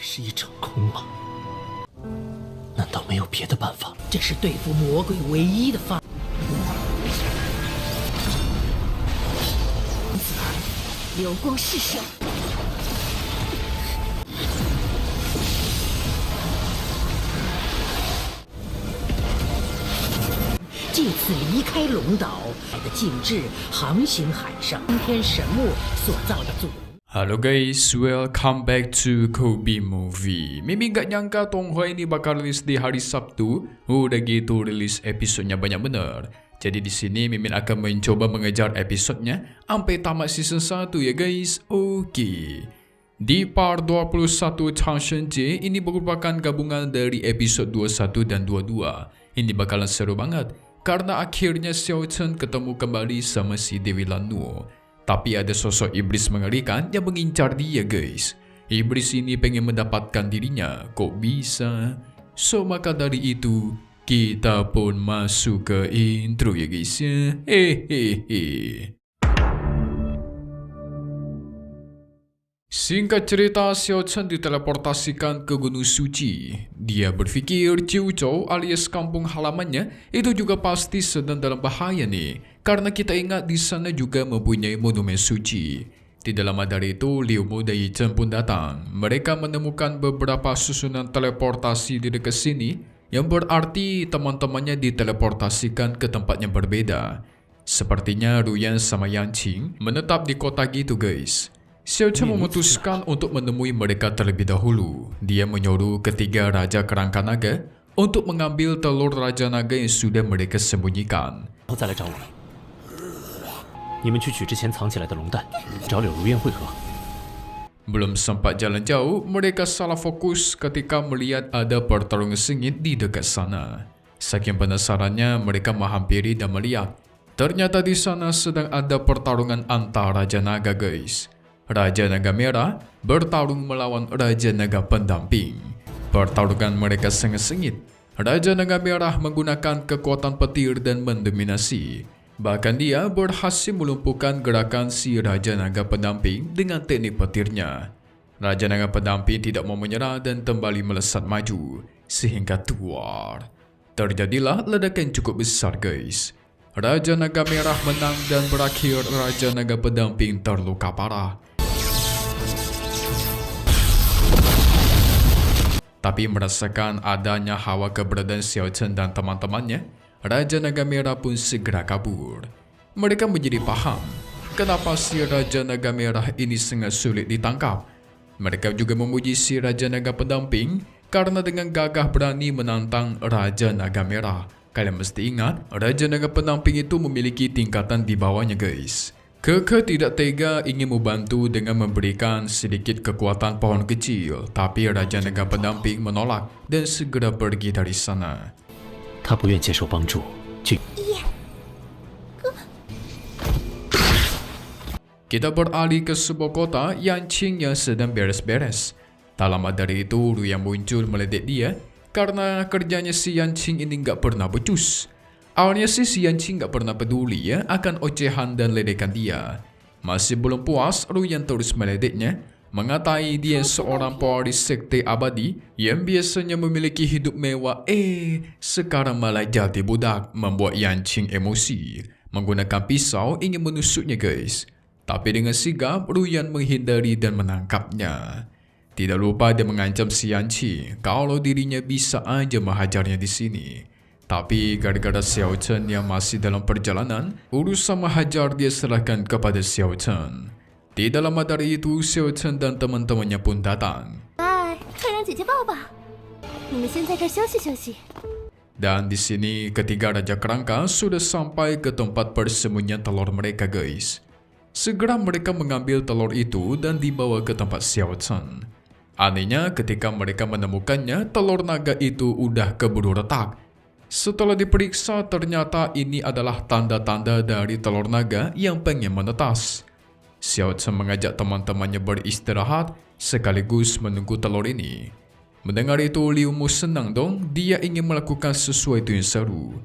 是一场空吗？难道没有别的办法？这是对付魔鬼唯一的方法。流光逝手。这次离开龙岛，来的静置航行海上通天神木所造的祖。Halo guys, welcome back to Kobe Movie. Mimin gak nyangka Tonghua ini bakal rilis di hari Sabtu. Udah gitu rilis episodenya banyak bener. Jadi di sini Mimin akan mencoba mengejar episodenya sampai tamat season 1 ya guys. Oke. Di part 21 Changshen J ini merupakan gabungan dari episode 21 dan 22. Ini bakalan seru banget karena akhirnya Xiao Chen ketemu kembali sama si Dewi Lannuo. Tapi ada sosok iblis mengerikan yang mengincar dia guys. Iblis ini pengen mendapatkan dirinya. Kok bisa? So maka dari itu kita pun masuk ke intro ya guys ya. Hehehe. Singkat cerita, Xiao Chen diteleportasikan ke Gunung Suci. Dia berpikir Jiuzhou alias kampung halamannya itu juga pasti sedang dalam bahaya nih. Karena kita ingat di sana juga mempunyai monumen suci. Tidak lama dari itu, Liu Mu dan Yi Chen pun datang. Mereka menemukan beberapa susunan teleportasi di dekat sini, yang berarti teman-temannya diteleportasikan ke tempat yang berbeda. Sepertinya Ruyan sama Yang Qing menetap di kota gitu guys. Xiao Chen memutuskan untuk menemui mereka terlebih dahulu. Dia menyuruh ketiga Raja Kerangka Naga untuk mengambil telur Raja Naga yang sudah mereka sembunyikan. 再来找我。你们去取之前藏起来的龙蛋，找柳如烟会合。 Belum sempat jalan jauh, mereka salah fokus ketika melihat ada pertarungan sengit di dekat sana. Saking penasarannya, mereka menghampiri dan melihat. Ternyata di sana sedang ada pertarungan antar Raja Naga guys. Raja Naga Merah bertarung melawan Raja Naga Pendamping. Pertarungan mereka sangat sengit. Raja Naga Merah menggunakan kekuatan petir dan mendominasi. Bahkan dia berhasil melumpuhkan gerakan si Raja Naga Pendamping dengan teknik petirnya. Raja Naga Pendamping tidak mau menyerah dan kembali melesat maju. Sehingga tuar. Terjadilah ledakan cukup besar guys. Raja Naga Merah menang dan berakhir Raja Naga Pendamping terluka parah. Tapi merasakan adanya hawa keberadaan Xiao Chen dan teman-temannya, Raja Naga Merah pun segera kabur. Mereka menjadi paham kenapa si Raja Naga Merah ini sangat sulit ditangkap. Mereka juga memuji si Raja Naga Pendamping karena dengan gagah berani menantang Raja Naga Merah. Kalian mesti ingat, Raja Naga Pendamping itu memiliki tingkatan di bawahnya guys. Keke tidak tega ingin membantu dengan memberikan sedikit kekuatan pohon kecil, tapi Raja Naga Pendamping menolak dan segera pergi dari sana. 他不愿接受帮助，就 Kita beralih ke sebuah kota Yang Qing yang sedang beres-beres. Tak lama dari itu, Ru yang muncul meledek dia karena kerjanya si Yang Qing ini nggak pernah becus. Awalnya si Yang Qing nggak pernah peduli ya akan ocehan dan ledekan dia. Masih belum puas, Ru yang terus meledeknya, mengatai dia seorang pewaris sekte abadi yang biasanya memiliki hidup mewah, sekarang malah jadi budak, membuat Yang Qing emosi. Menggunakan pisau ingin menusuknya guys. Tapi dengan sigap, Ruyan menghindari dan menangkapnya. Tidak lupa dia mengancam si Yang Qing kalau dirinya bisa aja menghajarnya di sini. Tapi gara-gara Xiao Chen yang masih dalam perjalanan, urusan menghajar dia serahkan kepada Xiao Chen. Tidak lama dari itu, Xiao Chen dan teman-temannya pun datang. 哎，快让姐姐抱吧！你们先在这儿休息休息。 Dan di sini ketiga Raja Kerangka sudah sampai ke tempat persembunyian telur mereka guys. Segera mereka mengambil telur itu dan dibawa ke tempat Xiao Chen. Anehnya ketika mereka menemukannya, telur naga itu udah keburu retak. Setelah diperiksa, ternyata ini adalah tanda-tanda dari telur naga yang pengen menetas. Xiao Chen mengajak teman-temannya beristirahat sekaligus menunggu telur ini. Mendengar itu, Liu Mu senang dong, dia ingin melakukan sesuatu yang seru.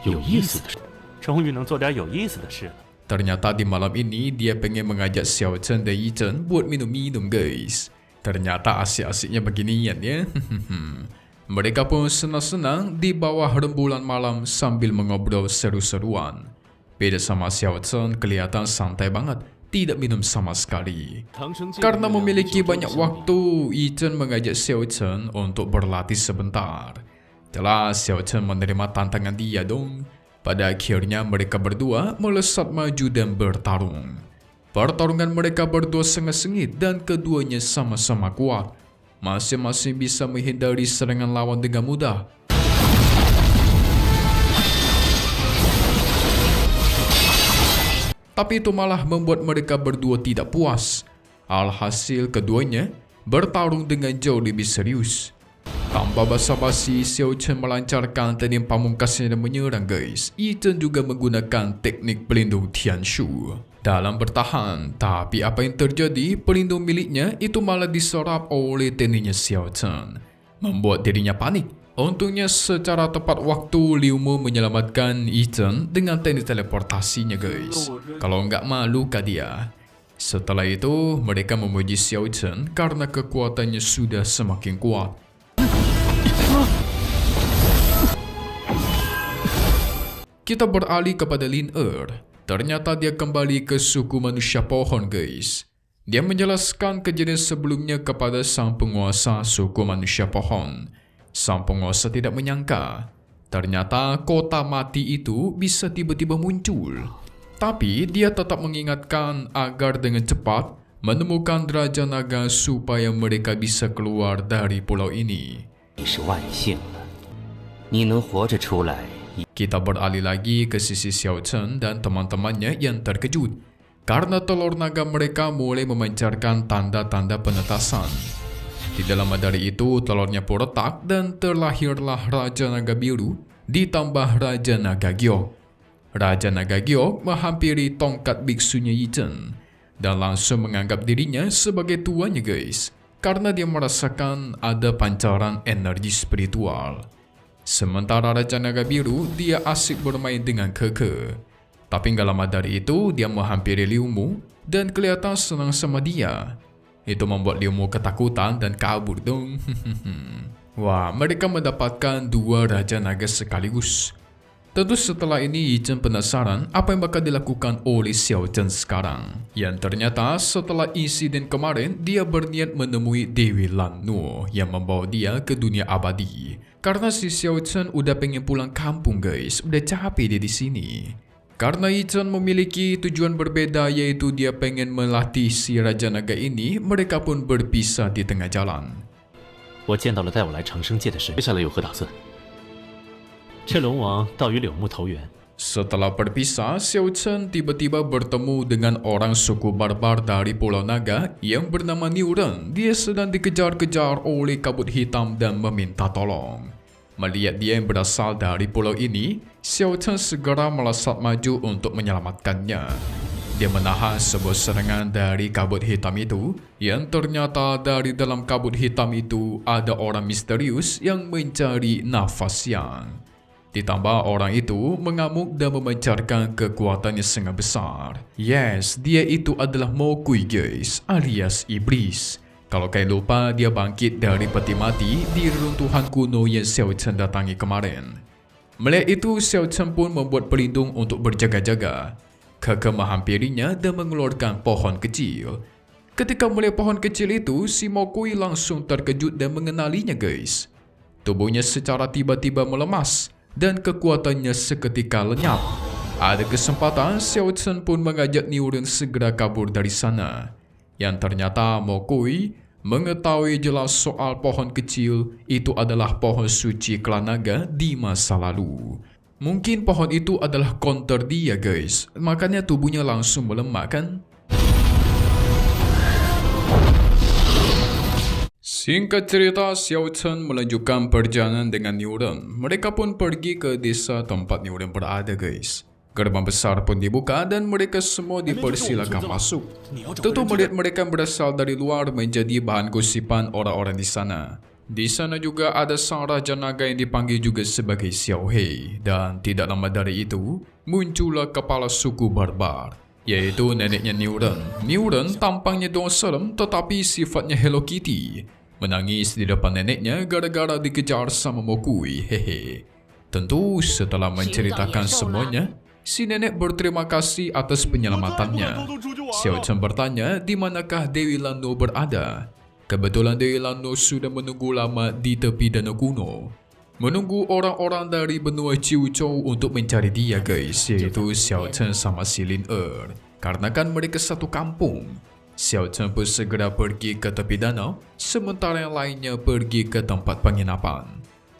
有意思的事，终于能做点有意思的事了。Ternyata di malam ini dia pengen mengajak Xiao Chen dan Yi Chen buat minum-minum guys. Ternyata asik-asiknya beginian ya. Mereka pun senang-senang di bawah rembulan malam sambil mengobrol seru-seruan. Beda sama Xiao Chen kelihatan santai banget, tidak minum sama sekali. Karena memiliki banyak waktu, Yi Chen mengajak Xiao Chen untuk berlatih sebentar. Jelas Xiao Chen menerima tantangan dia dong. Pada akhirnya mereka berdua melesat maju dan bertarung. Pertarungan mereka berdua sangat sengit dan keduanya sama-sama kuat. Masing-masing bisa menghindari serangan lawan dengan mudah. Tapi itu malah membuat mereka berdua tidak puas. Alhasil keduanya bertarung dengan jauh lebih serius. Tanpa basa-basi, Xiao Chen melancarkan teknik pamungkasnya dan menyerang guys. Yi Chen juga menggunakan teknik pelindung Tianshu dalam bertahan. Tapi apa yang terjadi? Pelindung miliknya itu malah diserap oleh tekniknya Xiao Chen, membuat dirinya panik. Untungnya secara tepat waktu Liu Mu menyelamatkan Yi Chen dengan teknik teleportasinya guys. Kalau nggak malu kah dia? Setelah itu mereka memuji Xiao Chen karena kekuatannya sudah semakin kuat. Kita beralih kepada Lin Ternyata dia kembali ke suku manusia pohon guys. Dia menjelaskan kejadian sebelumnya kepada sang penguasa suku manusia pohon. Sang penguasa tidak menyangka, ternyata kota mati itu bisa tiba-tiba muncul. Tapi dia tetap mengingatkan agar dengan cepat menemukan Raja Naga supaya mereka bisa keluar dari pulau ini. Kita beralih lagi ke sisi Xiao Chen dan teman-temannya yang terkejut karena telur naga mereka mulai memancarkan tanda-tanda penetasan. Di dalam dari itu, telurnya pun retak dan terlahirlah Raja Naga Biru ditambah Raja Naga Giok. Raja Naga Giok menghampiri tongkat biksunya Yi Chen dan langsung menganggap dirinya sebagai tuannya guys, karena dia merasakan ada pancaran energi spiritual. Sementara Raja Naga Biru, dia asik bermain dengan Keke. Tapi gak lama dari itu, dia menghampiri Liu Mu dan kelihatan senang sama dia. Itu membuat Liu Mu ketakutan dan kabur dong. Wah, mereka mendapatkan dua Raja Naga sekaligus. Tentu setelah ini Yi Chen penasaran apa yang bakal dilakukan oleh Xiao Chen sekarang. Yang ternyata setelah insiden kemarin, dia berniat menemui Dewi Lan Nu yang membawa dia ke dunia abadi. Karena si Xiao Chen udah pengen pulang kampung guys, udah capek dia di sini. Karena Yi Chen memiliki tujuan berbeda, yaitu dia pengen melatih si Raja Naga ini, mereka pun berpisah di tengah jalan. 我见到了带我来长生界的神，接下来有何打算？这龙王倒与柳木投缘。 Setelah berpisah, Xiao Chen tiba-tiba bertemu dengan orang suku barbar dari Pulau Naga yang bernama Niu Ren. Dia sedang dikejar-kejar oleh kabut hitam dan meminta tolong. Melihat dia yang berasal dari pulau ini, Xiao Chen segera melesat maju untuk menyelamatkannya. Dia menahan sebuah serangan dari kabut hitam itu, yang ternyata dari dalam kabut hitam itu ada orang misterius yang mencari nafas yang. Ditambah orang itu mengamuk dan memancarkan kekuatannya sangat besar. Yes, dia itu adalah Mo Kui guys, alias iblis. Kalau kalian lupa, dia bangkit dari peti mati di reruntuhan kuno yang Xiao Chen datangi kemarin. Melihat itu, Xiao Chen pun membuat pelindung untuk berjaga-jaga. Keke menghampirinya dan mengeluarkan pohon kecil. Ketika melihat pohon kecil itu, si Mo Kui langsung terkejut dan mengenalinya guys. Tubuhnya secara tiba-tiba melemas dan kekuatannya seketika lenyap. Ada kesempatan, Xiao Chen pun mengajak Niu Ren segera kabur dari sana. Yang ternyata Mo Kui mengetahui jelas soal pohon kecil itu adalah pohon suci klan naga di masa lalu. Mungkin pohon itu adalah counter dia guys, makanya tubuhnya langsung melemah kan? Singkat cerita, Xiao Chen melanjutkan perjalanan dengan Niu Ren. Mereka pun pergi ke desa tempat Niu Ren berada guys. Gerbang besar pun dibuka dan mereka semua dipersilakan masuk. Tentu melihat mereka berasal dari luar menjadi bahan gosipan orang-orang di sana. Di sana juga ada sang Raja Naga yang dipanggil juga sebagai Xiao Hei. Dan tidak lama dari itu, muncullah kepala suku barbar, yaitu neneknya Neuron. Neuron tampangnya dong serem tetapi sifatnya Hello Kitty. Menangis di depan neneknya gara-gara dikejar sama Mokui. Hehe. Tentu setelah menceritakan semuanya, si nenek berterima kasih atas penyelamatannya. Xiao Chen bertanya di manakah Dewi Lano berada. Kebetulan Dewi Lano sudah menunggu lama di tepi danau kuno. Menunggu orang-orang dari benua Ciuchou untuk mencari dia guys, yaitu Xiao Chen sama si Lin Er. Karena kan mereka satu kampung. Xiao Chen pun segera pergi ke tepi danau, sementara yang lainnya pergi ke tempat penginapan.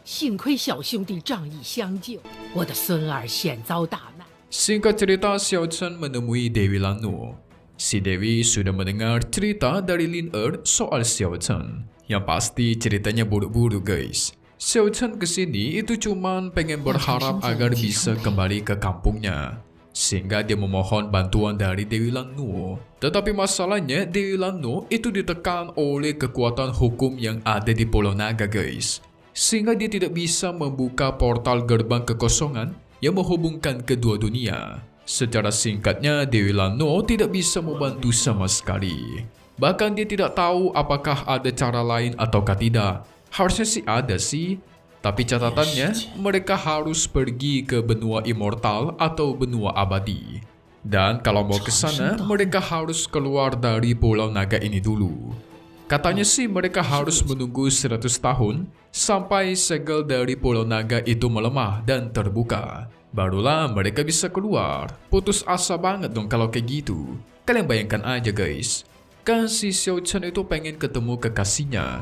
幸亏小兄弟仗义相救，我的孙儿险遭大难。 Singkat cerita, Xiao Chen menemui Dewi Lano. Si Dewi sudah mendengar cerita dari Lin Er soal Xiao Chen. Yang pasti ceritanya buruk-buruk guys. Xiao Chen kesini itu cuman pengen berharap agar bisa kembali ke kampungnya. Sehingga dia memohon bantuan dari Dewi Lano. Tetapi masalahnya Dewi Lano itu ditekan oleh kekuatan hukum yang ada di Pulau Naga guys. Sehingga dia tidak bisa membuka portal gerbang kekosongan yang menghubungkan kedua dunia. Secara singkatnya, Dewi Lano tidak bisa membantu sama sekali. Bahkan dia tidak tahu apakah ada cara lain ataukah tidak. Harusnya sih ada sih. Tapi catatannya, mereka harus pergi ke benua immortal atau benua abadi. Dan kalau mau ke sana, mereka harus keluar dari Pulau Naga ini dulu. Katanya sih mereka harus menunggu 100 tahun sampai segel dari Pulau Naga itu melemah dan terbuka. Barulah mereka bisa keluar. Putus asa banget dong kalau kayak gitu. Kalian bayangkan aja guys. Kan si Xiao Chen itu pengen ketemu kekasihnya.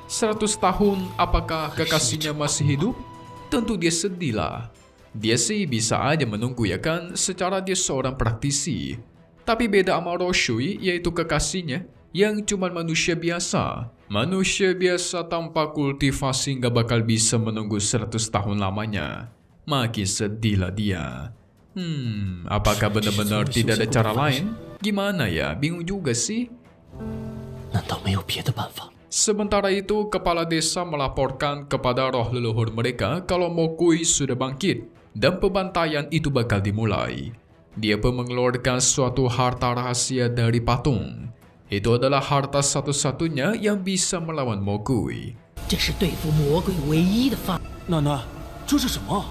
100 tahun apakah kekasihnya masih hidup? Tentu dia sedih lah. Dia sih bisa aja menunggu ya kan, secara dia seorang praktisi. Tapi beda sama Roshui, yaitu kekasihnya, yang cuma manusia biasa. Manusia biasa tanpa kultivasi nggak bakal bisa menunggu 100 tahun lamanya. Makin sedihlah dia. Apakah benar-benar tidak ada cara lain? Gimana ya? Bingung juga sih. 难道没有别的办法？ Sementara itu, kepala desa melaporkan kepada roh leluhur mereka kalau Mokui sudah bangkit dan pembantaian itu bakal dimulai. Dia pun mengeluarkan suatu harta rahasia dari patung. Itu adalah harta satu-satunya yang bisa melawan Mokui. 这是对付魔鬼唯一的方。奶奶，这是什么？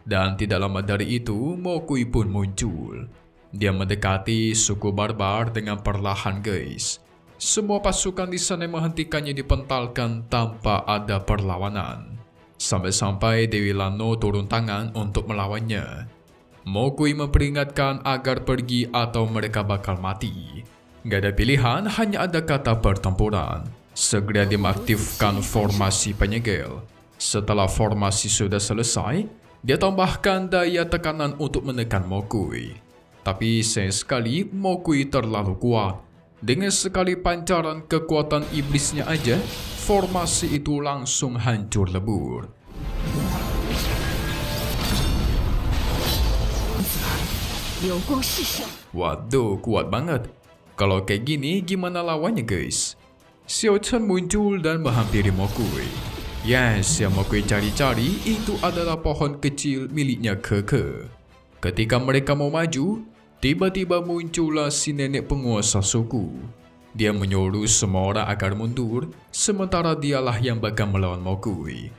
Dan tidak lama dari itu, Mokui pun muncul. Dia mendekati suku barbar dengan perlahan guys. Semua pasukan di sana menghentikannya dipentalkan tanpa ada perlawanan. Sampai-sampai Dewi Lano turun tangan untuk melawannya. Mokui memperingatkan agar pergi atau mereka bakal mati. Gak ada pilihan, hanya ada kata pertempuran. Segera dia mengaktifkan formasi penyegel. Setelah formasi sudah selesai, dia tambahkan daya tekanan untuk menekan Mokui. Tapi sayang sekali Mokui terlalu kuat. Dengan sekali pancaran kekuatan iblisnya aja, formasi itu langsung hancur lebur. Waduh, kuat banget. Kalau kayak gini, gimana lawannya guys? Xiao Chen muncul dan menghampiri Mokui. Yes, yang Mokui cari-cari itu adalah pohon kecil miliknya Keke. Ketika mereka mau maju, tiba-tiba muncullah si nenek penguasa suku. Dia menyuruh semua orang agar mundur, sementara dialah yang bakal melawan Mokui.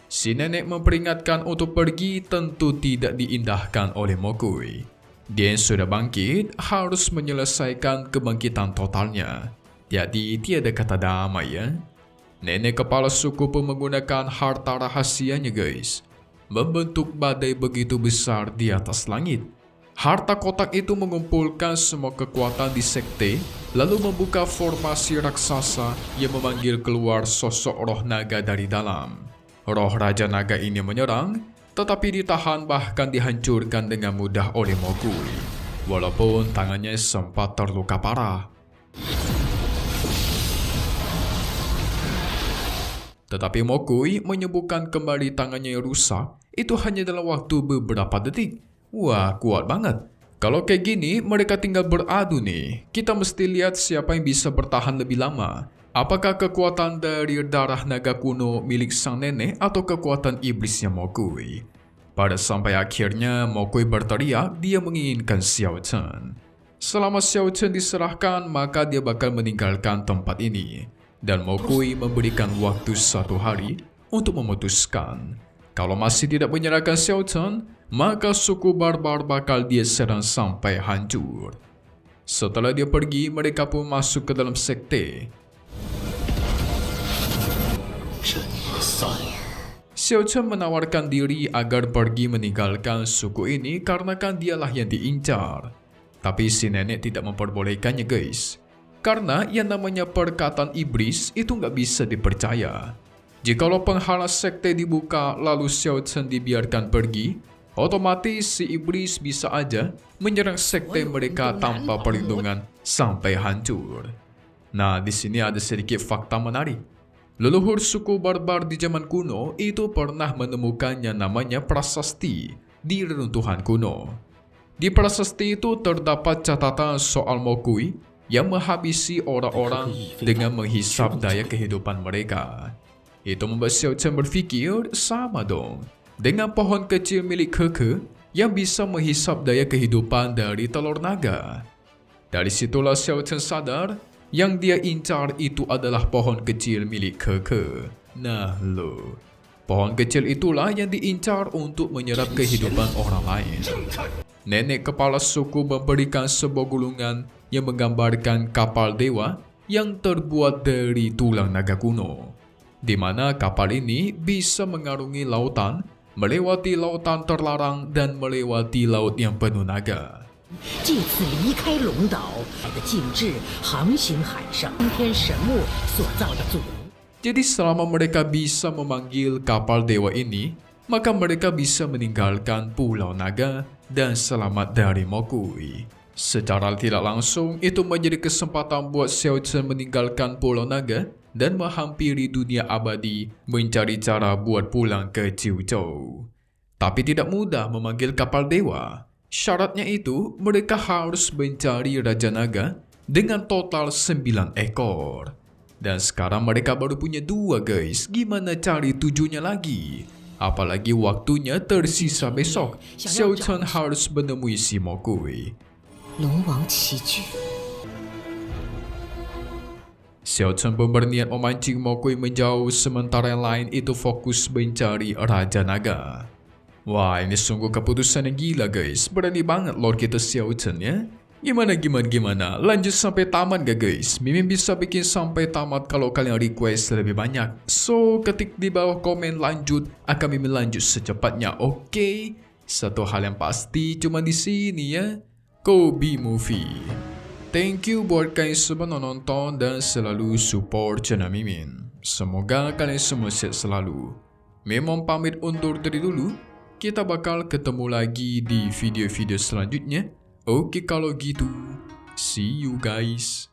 Si nenek memperingatkan untuk pergi tentu tidak diindahkan oleh Mokui. Dia yang sudah bangkit harus menyelesaikan kebangkitan totalnya. Jadi tiada kata damai ya. Nenek kepala suku pun menggunakan harta rahasianya guys. Membentuk badai begitu besar di atas langit. Harta kotak itu mengumpulkan semua kekuatan di sekte, lalu membuka formasi raksasa yang memanggil keluar sosok roh naga dari dalam. Roh Raja Naga ini menyerang, tetapi ditahan bahkan dihancurkan dengan mudah oleh Mokui. Walaupun tangannya sempat terluka parah. Tetapi Mokui menyembuhkan kembali tangannya yang rusak, itu hanya dalam waktu beberapa detik. Wah, kuat banget. Kalau kayak gini, mereka tinggal beradu nih. Kita mesti lihat siapa yang bisa bertahan lebih lama. Apakah kekuatan dari darah naga kuno milik sang nenek atau kekuatan iblisnya Mokui? Pada sampai akhirnya Mokui berteriak dia menginginkan Xiao Chen. Selama Xiao Chen diserahkan, maka dia bakal meninggalkan tempat ini. Dan Mokui memberikan waktu 1 hari untuk memutuskan. Kalau masih tidak menyerahkan Xiao Chen, maka suku barbar bakal dia serang sampai hancur. Setelah dia pergi, mereka pun masuk ke dalam sekte. Xiao Chen menawarkan diri agar pergi meninggalkan suku ini karena kan dialah yang diincar. Tapi si nenek tidak memperbolehkannya guys. Karena yang namanya perkataan iblis itu nggak bisa dipercaya. Jikalau penghala sekte dibuka lalu Xiao Chen dibiarkan pergi, otomatis si iblis bisa aja menyerang sekte mereka tanpa perlindungan sampai hancur. Nah, di sini ada sedikit fakta menarik. Leluhur suku barbar di zaman kuno itu pernah menemukan yang namanya prasasti di reruntuhan kuno. Di prasasti itu terdapat catatan soal Mokui yang menghabisi orang-orang dengan menghisap daya kehidupan mereka. Itu membuat Xiao Chen berfikir, sama dong dengan pohon kecil milik Keke yang bisa menghisap daya kehidupan dari telur naga. Dari situlah Xiao Chen sadar yang dia incar itu adalah pohon kecil milik Keke. Nah lo, pohon kecil itulah yang diincar untuk menyerap kehidupan orang lain. Nenek kepala suku memberikan sebuah gulungan yang menggambarkan kapal dewa yang terbuat dari tulang naga kuno, di mana kapal ini bisa mengarungi lautan, melewati lautan terlarang dan melewati laut yang penuh naga. 这次离开龙岛的静置航行海上，通天神木所造的阻。 Jadi selama mereka bisa memanggil kapal dewa ini, maka mereka bisa meninggalkan Pulau Naga dan selamat dari Mokui. Secara tidak langsung, itu menjadi kesempatan buat Xiao Chen meninggalkan Pulau Naga dan menghampiri dunia abadi mencari cara buat pulang ke Jiuzhou. Tapi tidak mudah memanggil kapal dewa. Syaratnya itu, mereka harus mencari Raja Naga dengan total 9 ekor. Dan sekarang mereka baru punya 2 guys, gimana cari 7-nya lagi? Apalagi waktunya tersisa besok, Xiao Chen harus menemui si Mokui. 龙王棋局。 Xiao Chen pun berniat memancing Mokui menjauh sementara yang lain itu fokus mencari Raja Naga. Wah, ini sungguh keputusan yang gila guys. Berani banget Lord kita Xiao Chen ya. Gimana? Lanjut sampai tamat gak guys? Mimin bisa bikin sampai tamat kalau kalian request lebih banyak. So, ketik di bawah komen lanjut, akan Mimin lanjut secepatnya, oke? Satu hal yang pasti cuma di sini ya. Kobe Movie. Thank you buat kalian semua nonton dan selalu support channel Mimin. Semoga kalian semua sehat selalu. Mimin pamit undur diri dulu. Kita bakal ketemu lagi di video-video selanjutnya. Oke kalau gitu, see you guys.